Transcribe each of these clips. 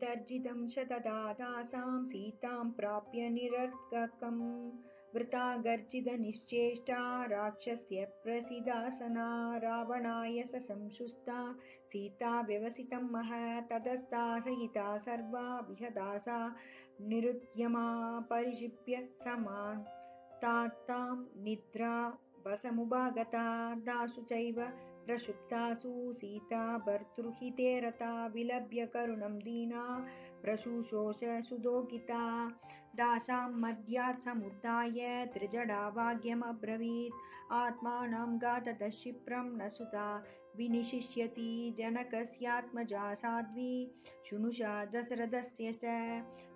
दर्जितं शतदादासां सीतां प्राप्य निरर्ककम् वृता गर्जितनिश्चेष्टा राक्षस्य प्रसीदासना रावणाय ससंशुस्ता सीता व्यवसितं महत् ततस्ता सहिता सर्वा विहता सा निरुद्यमा परिक्षिप्य समान् तां निद्रा वसमुपागता दासु चैव प्रक्षुब्धासु सीता भर्तृहिते रता विलभ्य करुणं दीना प्रशुशोष सुदोगिता दासां मद्यात् समुद्धाय त्रिजडा वाक्यमब्रवीत् आत्मानं गाततः क्षिप्रं न सुता विनिशिष्यति जनकस्यात्मजा साध्वी शुनुषा दशरथस्य च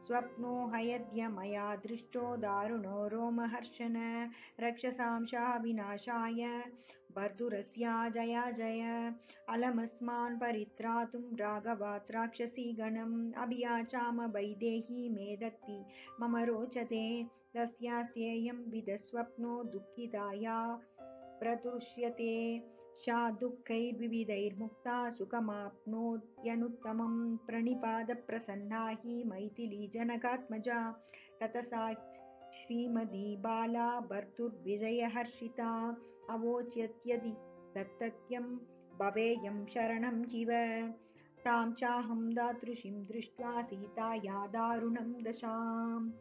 स्वप्नो हयद्य मया दृष्टो दारुणो रोमहर्षण रक्षसां विनाशाय भर्दुरस्या जया जय अलमस्मान् परित्रातुं राघवात् राक्षसीगणम् अभियाचाम वैदेही मे दत्ति मम रोचते तस्यास्येयं विदस्वप्नो दुःखिताया प्रतुष्यते सा दुःखैर्विविधैर्मुक्ता सुखमाप्नोत्यनुत्तमं प्रणिपादप्रसन्ना हि मैथिली जनकात्मजा ततसा श्रीमती बाला भर्तुर्विजयहर्षिता अवोच्यत्यदि दत्तत्यं भवेयं शरणं जीव तां चाहं दातृषीं दृष्ट्वा सीताया दारुणं दशाम्।